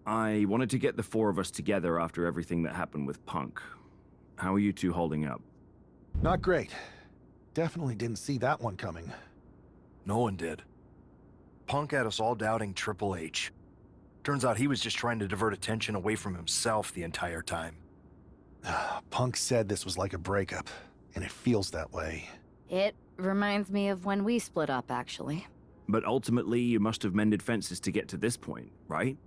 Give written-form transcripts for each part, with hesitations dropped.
I wanted to get the four of us together after everything that happened with Punk. How are you two holding up? Not great. Definitely didn't see that one coming. No one did. Punk had us all doubting Triple H. Turns out he was just trying to divert attention away from himself the entire time. Punk said this was like a breakup, and it feels that way. It reminds me of when we split up, actually. But ultimately, you must have mended fences to get to this point, right?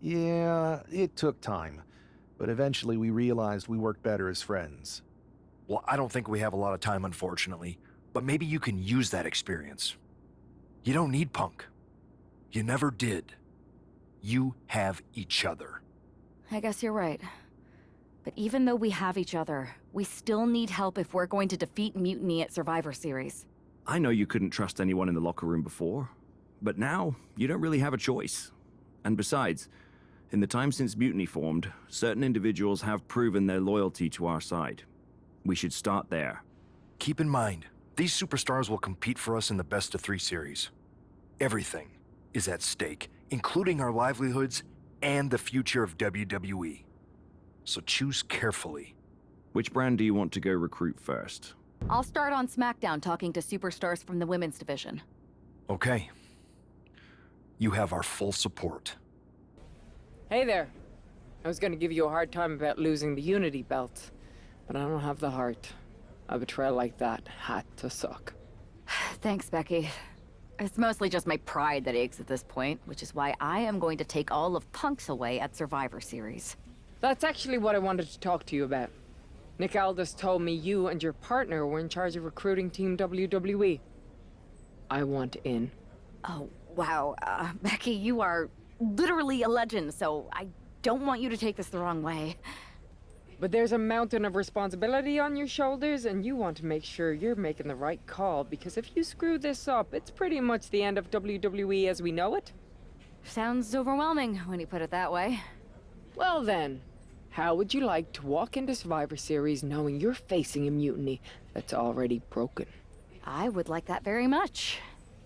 Yeah, it took time. But eventually we realized we worked better as friends. Well, I don't think we have a lot of time, unfortunately. But maybe you can use that experience. You don't need Punk. You never did. You have each other. I guess you're right. But even though we have each other, we still need help if we're going to defeat Mutiny at Survivor Series. I know you couldn't trust anyone in the locker room before, but now you don't really have a choice. And besides, in the time since Mutiny formed, certain individuals have proven their loyalty to our side. We should start there. Keep in mind, these superstars will compete for us in the best-of-3 series. Everything is at stake, including our livelihoods and the future of WWE. So choose carefully. Which brand do you want to go recruit first? I'll start on SmackDown talking to superstars from the women's division. Okay. You have our full support. Hey there. I was gonna give you a hard time about losing the Unity belt, but I don't have the heart. A betrayal like that had to suck. Thanks, Becky. It's mostly just my pride that aches at this point, which is why I am going to take all of Punk's away at Survivor Series. That's actually what I wanted to talk to you about. Nick Aldis told me you and your partner were in charge of recruiting Team WWE. I want in. Oh, wow. Becky, you are literally a legend, so I don't want you to take this the wrong way. But there's a mountain of responsibility on your shoulders, and you want to make sure you're making the right call, because if you screw this up, it's pretty much the end of WWE as we know it. Sounds overwhelming when you put it that way. Well then, how would you like to walk into Survivor Series knowing you're facing a mutiny that's already broken? I would like that very much.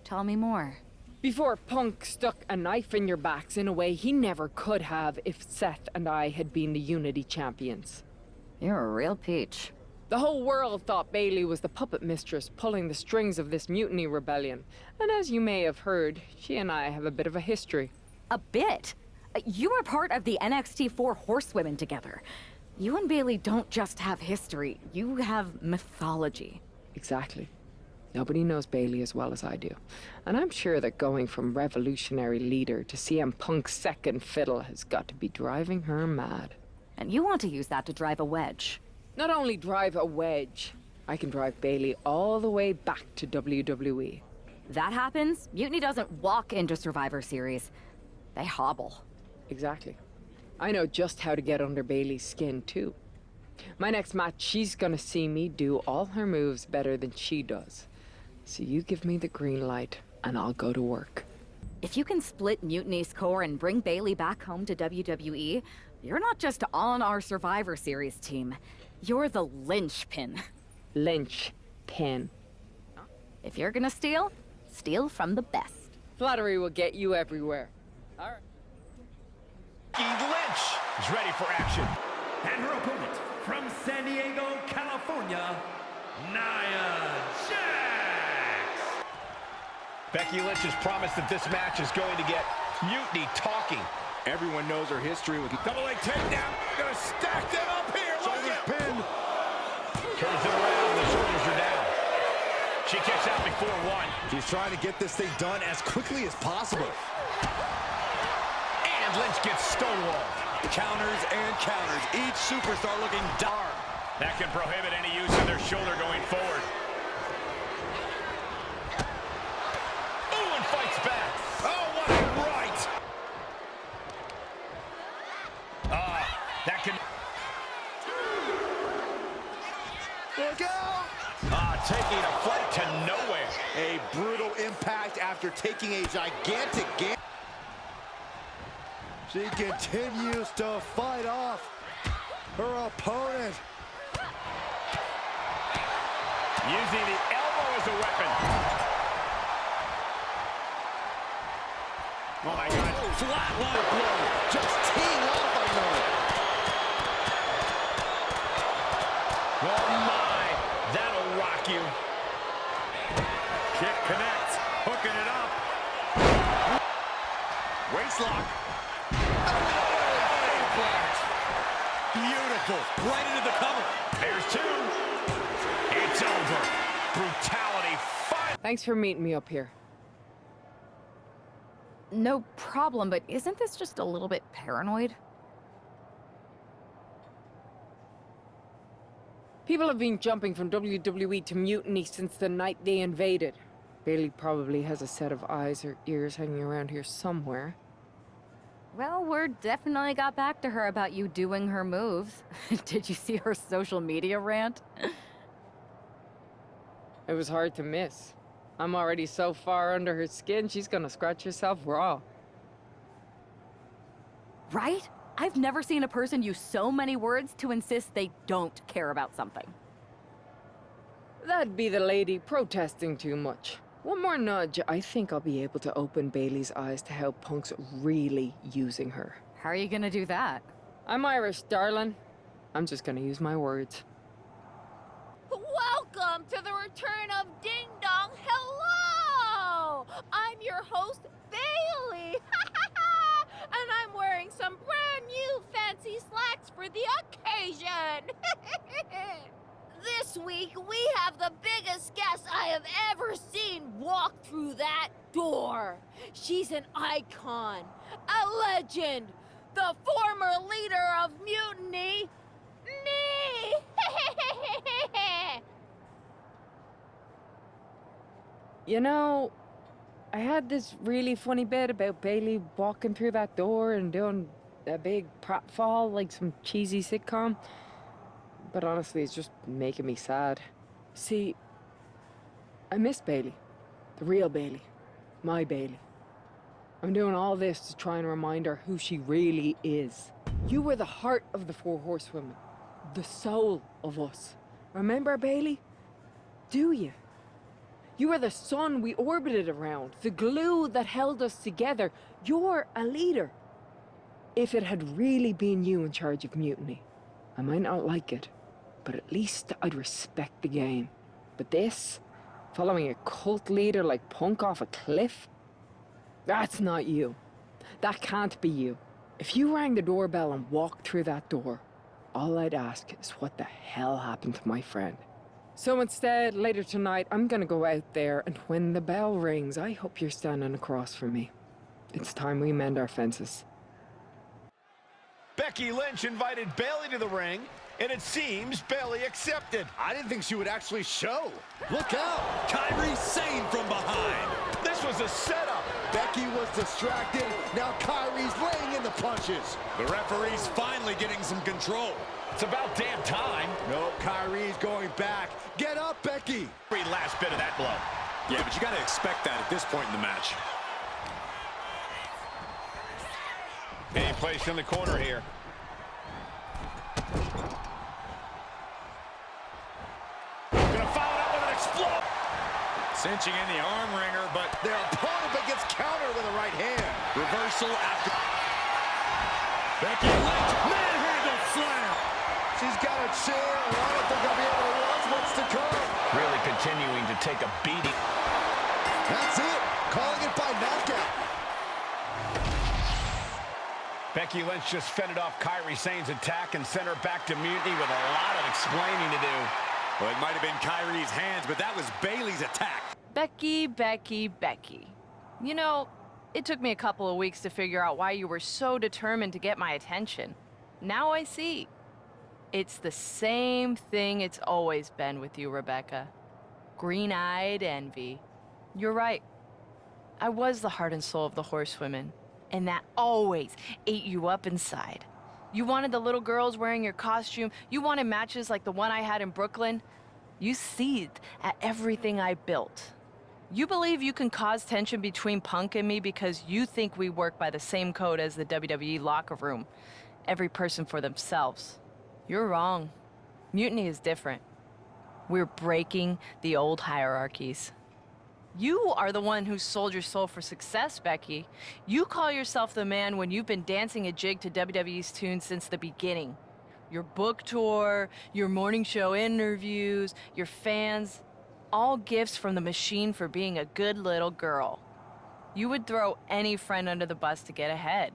Tell me more. Before Punk stuck a knife in your backs in a way he never could have if Seth and I had been the Unity champions. You're a real peach. The whole world thought Bailey was the puppet mistress pulling the strings of this mutiny rebellion. And as you may have heard, she and I have a bit of a history. A bit? You were part of the NXT 4 Horsewomen together. You and Bailey don't just have history, you have mythology. Exactly. Nobody knows Bailey as well as I do. And I'm sure that going from revolutionary leader to CM Punk's second fiddle has got to be driving her mad. And you want to use that to drive a wedge. Not only drive a wedge, I can drive Bailey all the way back to WWE. That happens, Mutiny doesn't walk into Survivor Series. They hobble. Exactly. I know just how to get under Bailey's skin, too. My next match, she's gonna see me do all her moves better than she does. So you give me the green light, and I'll go to work. If you can split Mutiny's core and bring Bailey back home to WWE, you're not just on our Survivor Series team. You're the linchpin. Linchpin. If you're gonna steal, steal from the best. Flattery will get you everywhere. All right. Lynch is ready for action. And her opponent from San Diego, California, Nia Jax. Becky Lynch has promised that this match is going to get Mutiny talking. Everyone knows her history with double leg takedown. Gonna stack them up here. Shoulders pinned. Turns it around. The shoulders are down. She kicks out before one. She's trying to get this thing done as quickly as possible. And Lynch gets stonewalled. Counters and counters. Each superstar looking dark. That can prohibit any use of their shoulder going forward. Ooh, and fights back. Oh, what a right. That can... Look out! Taking a flight to nowhere. A brutal impact after taking a gigantic game. She continues to fight off her opponent. Using the elbow as a weapon. Oh my God. Flatline blow. Just Beautiful. Right into the cover. There's two. It's over. Brutality. Thanks for meeting me up here. No problem, but isn't this just a little bit paranoid? People have been jumping from WWE to Mutiny since the night they invaded. Bailey probably has a set of eyes or ears hanging around here somewhere. Well, word definitely got back to her about you doing her moves. Did you see her social media rant? It was hard to miss. I'm already so far under her skin, she's gonna scratch herself raw. Right? I've never seen a person use so many words to insist they don't care about something. That'd be the lady protesting too much. One more nudge, I think I'll be able to open Bailey's eyes to how Punk's really using her. How are you gonna do that? I'm Irish, darling. I'm just gonna use my words. Welcome to the return of Ding Dong. Hello! I'm your host, Bailey. And I'm wearing some brand new fancy slacks for the occasion. This week, we have the biggest guest I have ever seen walk through that door. She's an icon, a legend, the former leader of Mutiny, me! You know, I had this really funny bit about Bailey walking through that door and doing a big pratfall like some cheesy sitcom. But honestly, it's just making me sad. See, I miss Bailey. The real Bailey. My Bailey. I'm doing all this to try and remind her who she really is. You were the heart of the Four Horsewomen. The soul of us. Remember, Bailey? Do you? You were the sun we orbited around, the glue that held us together. You're a leader. If it had really been you in charge of Mutiny, I might not like it, but at least I'd respect the game. But this, following a cult leader like Punk off a cliff, that's not you. That can't be you. If you rang the doorbell and walked through that door, all I'd ask is what the hell happened to my friend. So instead, later tonight, I'm gonna go out there, and when the bell rings, I hope you're standing across from me. It's time we mend our fences. Becky Lynch invited Bailey to the ring, and it seems Bailey accepted. I didn't think she would actually show. Look out! Kyrie Sane from behind. This was a setup. Becky was distracted. Now Kyrie's laying in the punches. The referee's finally getting some control. It's about damn time. No, Kyrie's going back. Get up, Becky. Every last bit of that blow. Yeah, but you got to expect that at this point in the match. Being placed in the corner here. Gonna follow it up with an explode. Cinching in the arm wringer, but Their opponent gets countered with a right hand. reversal after. Becky Lynch, manhandle slam. She's got a chair, and I don't think I'll be able to watch what's to come. Really continuing to take a beating. That's it. Calling it by knockout. Becky Lynch just fended off Kyrie Sane's attack and sent her back to Mutiny with a lot of explaining to do. Well, it might have been Kyrie's hands, but that was Bailey's attack. Becky, Becky, Becky. You know, it took me a couple of weeks to figure out why you were so determined to get my attention. Now I see. It's the same thing it's always been with you, Rebecca. Green-eyed envy. You're right. I was the heart and soul of the Horsewomen, and that always ate you up inside. You wanted the little girls wearing your costume. You wanted matches like the one I had in Brooklyn. You seethed at everything I built. You believe you can cause tension between Punk and me because you think we work by the same code as the WWE locker room. Every person for themselves. You're wrong. Mutiny is different. We're breaking the old hierarchies. You are the one who sold your soul for success, Becky. You call yourself the man when you've been dancing a jig to WWE's tune since the beginning. Your book tour, your morning show interviews, your fans, all gifts from the machine for being a good little girl. You would throw any friend under the bus to get ahead.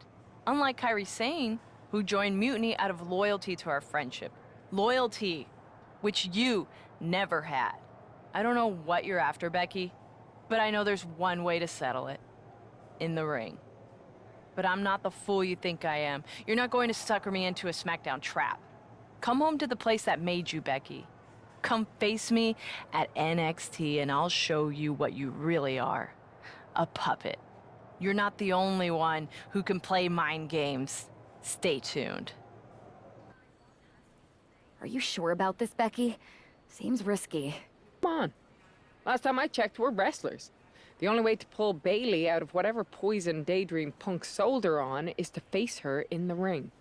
Unlike Kyrie Sane, who joined Mutiny out of loyalty to our friendship. Loyalty, which you never had. I don't know what you're after, Becky, but I know there's one way to settle it. In the ring. But I'm not the fool you think I am. You're not going to sucker me into a SmackDown trap. Come home to the place that made you, Becky. Come face me at NXT and I'll show you what you really are. A puppet. You're not the only one who can play mind games. Stay tuned. Are you sure about this, Becky? Seems risky. Come on. Last time I checked, we're wrestlers. The only way to pull Bailey out of whatever poison Daydream Punk sold her on is to face her in the ring.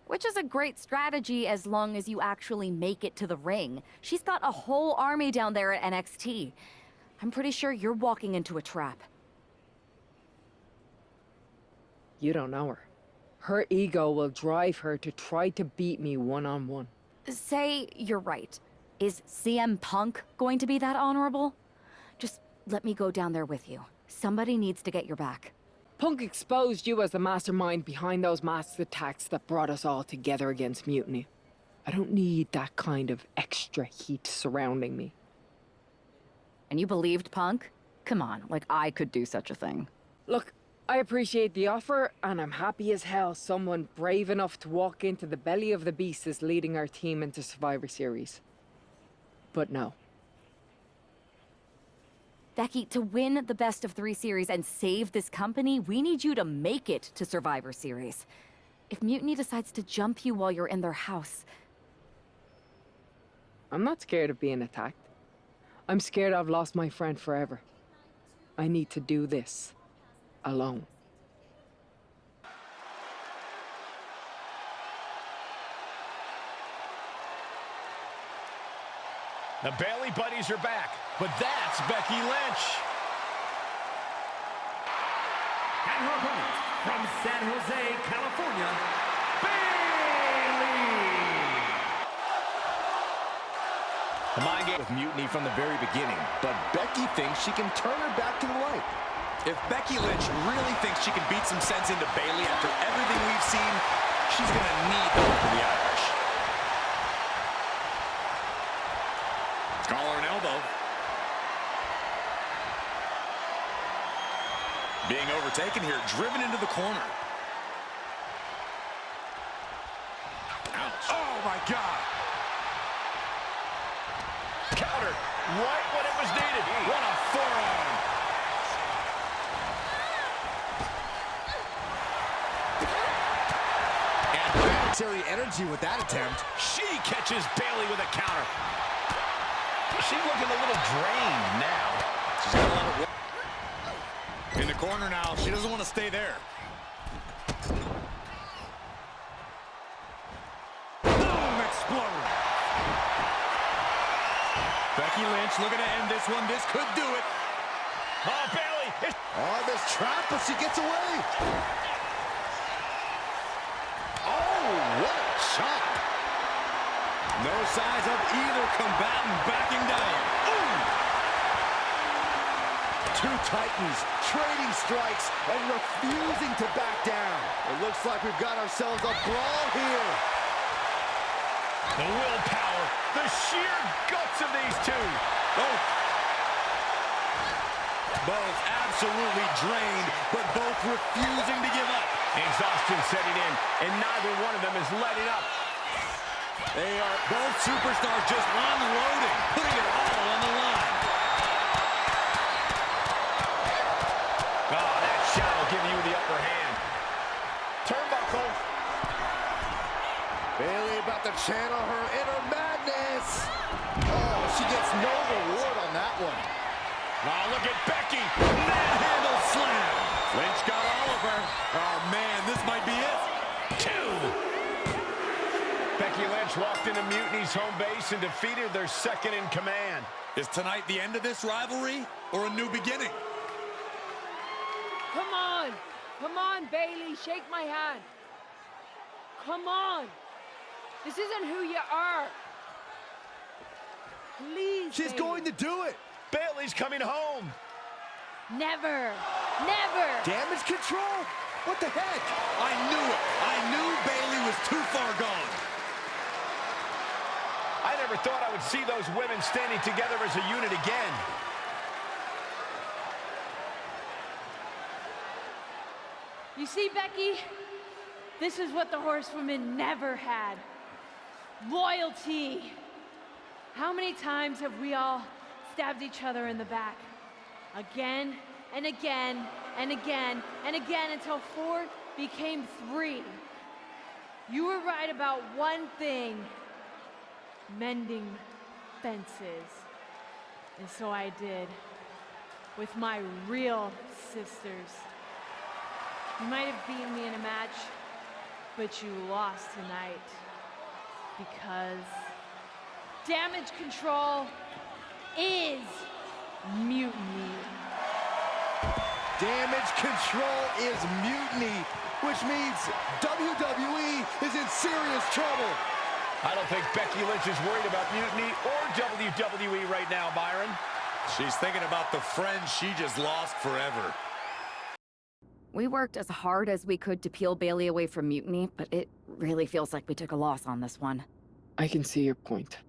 Which is a great strategy as long as you actually make it to the ring. She's got a whole army down there at NXT. I'm pretty sure you're walking into a trap. You don't know her. Her ego will drive her to try to beat me one-on-one. Say you're right. Is CM Punk going to be that honorable? Just let me go down there with you. Somebody needs to get your back. Punk exposed you as the mastermind behind those masked attacks that brought us all together against Mutiny. I don't need that kind of extra heat surrounding me. And you believed Punk? Come on, like I could do such a thing. Look, I appreciate the offer, and I'm happy as hell someone brave enough to walk into the belly of the beast is leading our team into Survivor Series. But no. Becky, to win the best of 3 series and save this company, we need you to make it to Survivor Series. If Mutiny decides to jump you while you're in their house... I'm not scared of being attacked. I'm scared I've lost my friend forever. I need to do this alone. The Bailey buddies are back, but that's Becky Lynch. And her opponent from San Jose, California, Bailey. The mind game with Mutiny from the very beginning, but Becky thinks she can turn her back to the light. If Becky Lynch really thinks she can beat some sense into Bailey after everything we've seen, she's gonna need the help of the Irish. Collar and elbow. Being overtaken here, driven into the corner. Ouch. Oh my God. Counter right when it was needed. What a forearm. And planetary energy with that attempt. She catches Bailey with a counter. She's looking a little drained now. She's got a lot of work. In the corner now. She doesn't want to stay there. Boom! Exploder. Becky Lynch looking to end this one. This could do it. Oh, Bailey! Oh, this trap, but she gets away. Oh, what a chop. No signs of either combatant backing down. Ooh. Two titans trading strikes and refusing to back down. It looks like we've got ourselves a brawl here. The willpower, the sheer guts of these two. Both absolutely drained, but both refusing to give up. Exhaustion setting in, and neither one of them is letting up. They are both superstars just unloading, putting it all on the line. Oh, that shot will give you the upper hand. Turnbuckle. Bailey about to channel her inner madness. Oh, she gets no reward on that one. Oh, look at Becky. Manhandle slam. Lynch got all of her. Oh, man, this might be it. 2. Becky Lynch walked into Mutiny's home base and defeated their second in command. Is tonight the end of this rivalry or a new beginning? Come on! Come on, Bailey, shake my hand. Come on! This isn't who you are. Please, She's Bailey. going to do it. Bailey's coming home. Never! Never! Damage control. What the heck? I knew it. I knew Bayley was too far gone. I never thought I would see those women standing together as a unit again. You see, Becky? This is what the horsewomen never had. Loyalty. How many times have we all stabbed each other in the back? Again and again and again and again until 4 became 3. You were right about one thing. Mending fences. And so I did. With my real sisters. You might have beaten me in a match, but you lost tonight. Because damage control is mutiny. Damage control is mutiny, which means WWE is in serious trouble. I don't think Becky Lynch is worried about Mutiny or WWE right now, Byron. She's thinking about the friend she just lost forever. We worked as hard as we could to peel Bayley away from Mutiny, but it really feels like we took a loss on this one. I can see your point.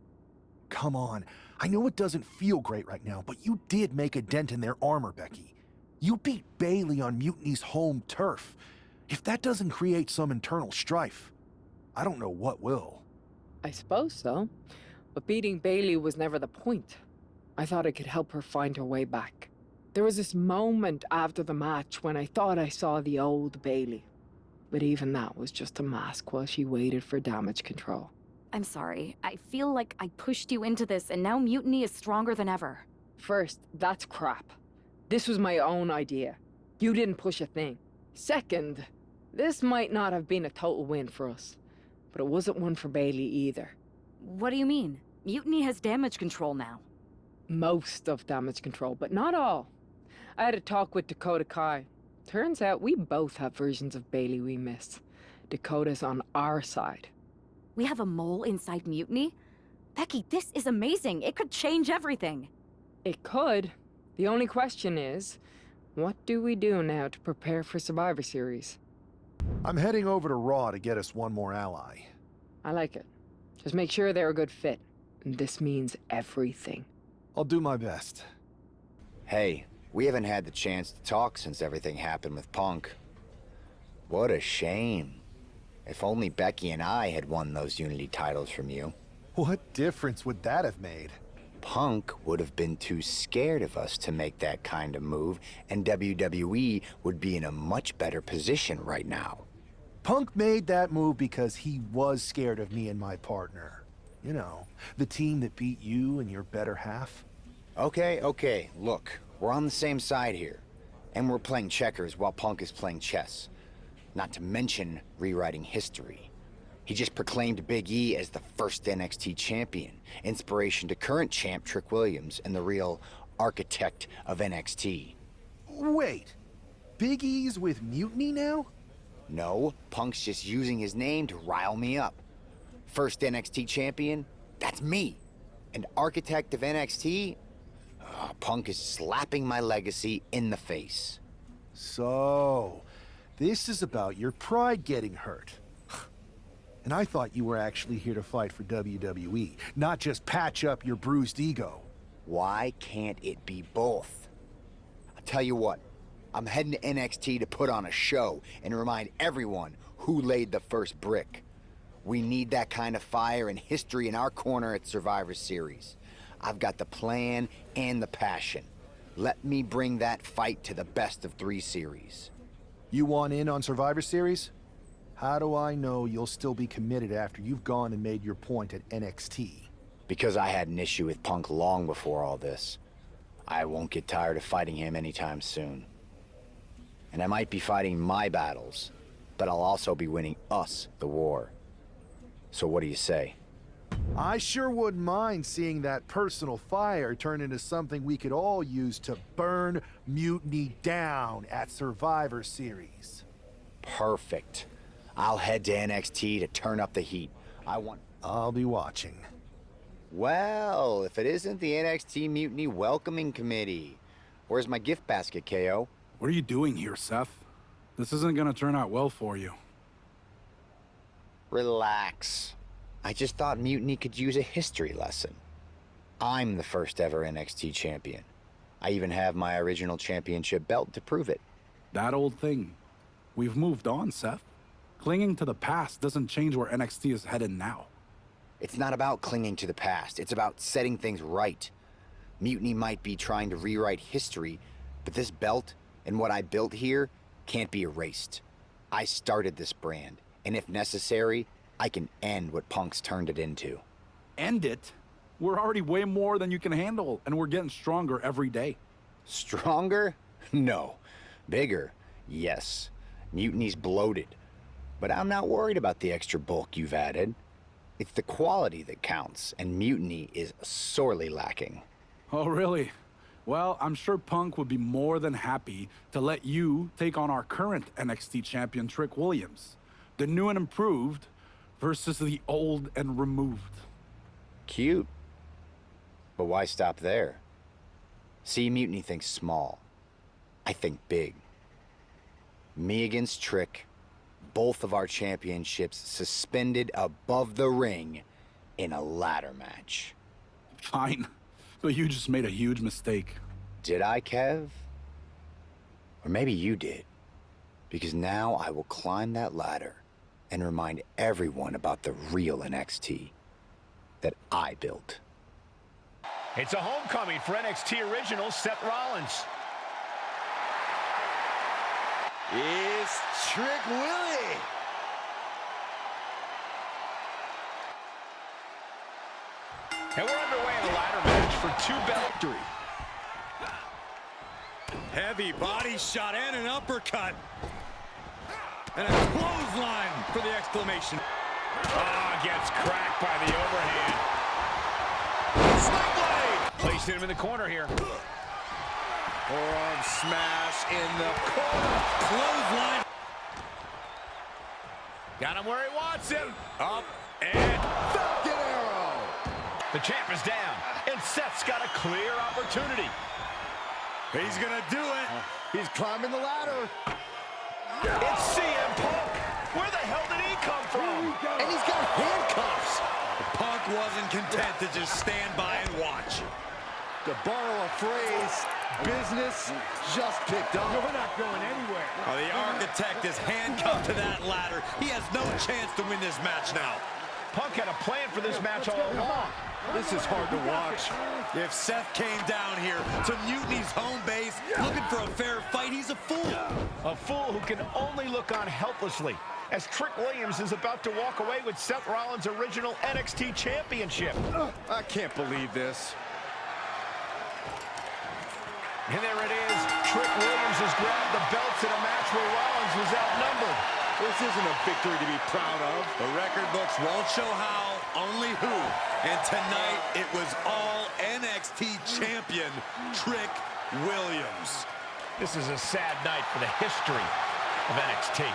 Come on. I know it doesn't feel great right now, but you did make a dent in their armor, Becky. You beat Bayley on Mutiny's home turf. If that doesn't create some internal strife, I don't know what will. I suppose so. But beating Bayley was never the point. I thought I could help her find her way back. There was this moment after the match when I thought I saw the old Bayley. But even that was just a mask while she waited for damage control. I'm sorry. I feel like I pushed you into this, and now Mutiny is stronger than ever. First, that's crap. This was my own idea. You didn't push a thing. Second, this might not have been a total win for us. But it wasn't one for Bayley either. What do you mean? Mutiny has damage control now. Most of damage control, but not all. I had a talk with Dakota Kai. Turns out we both have versions of Bayley we miss. Dakota's on our side. We have a mole inside Mutiny? Becky, this is amazing. It could change everything. It could. The only question is, what do we do now to prepare for Survivor Series? I'm heading over to Raw to get us one more ally. I like it. Just make sure they're a good fit. And this means everything. I'll do my best. Hey, we haven't had the chance to talk since everything happened with Punk. What a shame. If only Becky and I had won those Unity titles from you. What difference would that have made? Punk would have been too scared of us to make that kind of move, and WWE would be in a much better position right now. Punk made that move because he was scared of me and my partner. You know, the team that beat you and your better half. Okay, look, we're on the same side here. And we're playing checkers while Punk is playing chess. Not to mention rewriting history. He just proclaimed Big E as the first NXT champion, inspiration to current champ Trick Williams and the real architect of NXT. Wait, Big E's with Mutiny now? No, Punk's just using his name to rile me up. First NXT champion? That's me. And architect of NXT? Punk is slapping my legacy in the face. So, this is about your pride getting hurt. And I thought you were actually here to fight for WWE, not just patch up your bruised ego. Why can't it be both? I'll tell you what, I'm heading to NXT to put on a show and remind everyone who laid the first brick. We need that kind of fire and history in our corner at Survivor Series. I've got the plan and the passion. Let me bring that fight to the best of 3 series. You want in on Survivor Series? How do I know you'll still be committed after you've gone and made your point at NXT? Because I had an issue with Punk long before all this. I won't get tired of fighting him anytime soon. And I might be fighting my battles, but I'll also be winning us the war. So what do you say? I sure wouldn't mind seeing that personal fire turn into something we could all use to burn Mutiny down at Survivor Series. Perfect. I'll head to NXT to turn up the heat. I'll be watching. Well, if it isn't the NXT Mutiny Welcoming Committee. Where's my gift basket, KO? What are you doing here, Seth? This isn't gonna turn out well for you. Relax. I just thought Mutiny could use a history lesson. I'm the first ever NXT champion. I even have my original championship belt to prove it. That old thing. We've moved on, Seth. Clinging to the past doesn't change where NXT is headed now. It's not about clinging to the past. It's about setting things right. Mutiny might be trying to rewrite history, but this belt and what I built here can't be erased. I started this brand, and if necessary, I can end what Punk's turned it into. End it? We're already way more than you can handle, and we're getting stronger every day. Stronger? No. Bigger? Yes. Mutiny's bloated. But I'm not worried about the extra bulk you've added. It's the quality that counts, and Mutiny is sorely lacking. Oh, really? Well, I'm sure Punk would be more than happy to let you take on our current NXT champion, Trick Williams. The new and improved versus the old and removed. Cute. But why stop there? See, Mutiny thinks small. I think big. Me against Trick, both of our championships suspended above the ring in a ladder match. Fine, but you just made a huge mistake. Did I, Kev? Or maybe you did. Because now I will climb that ladder and remind everyone about the real NXT that I built. It's a homecoming for NXT original Seth Rollins. It's Trick Willie. And we're underway in a ladder match for 2-belt victory. Heavy body shot and an uppercut. And a clothesline for the exclamation. Gets cracked by the overhand. Snap blade! Placing him in the corner here. Forearm smash in the corner. Clothesline. Got him where he wants him. Up and Falcon Arrow. The champ is down, and Seth's got a clear opportunity. he's gonna do it. He's climbing the ladder. It's CM Punk. Where the hell did he come from? And he's got handcuffs. Punk wasn't content to just stand by and watch. To borrow a phrase, business just picked up. We're not going anywhere. Oh, the architect is handcuffed to that ladder. He has no chance to win this match now. Punk had a plan for this match all along. This is hard to watch. If Seth came down here to Mutiny's home base looking for a fair fight, he's a fool. A fool who can only look on helplessly as Trick Williams is about to walk away with Seth Rollins' original NXT championship. I can't believe this. And there it is. Trick Williams has grabbed the belts in a match where Rollins was outnumbered. This isn't a victory to be proud of. The record books won't show how, only who. And tonight, it was all NXT champion Trick Williams. This is a sad night for the history of NXT.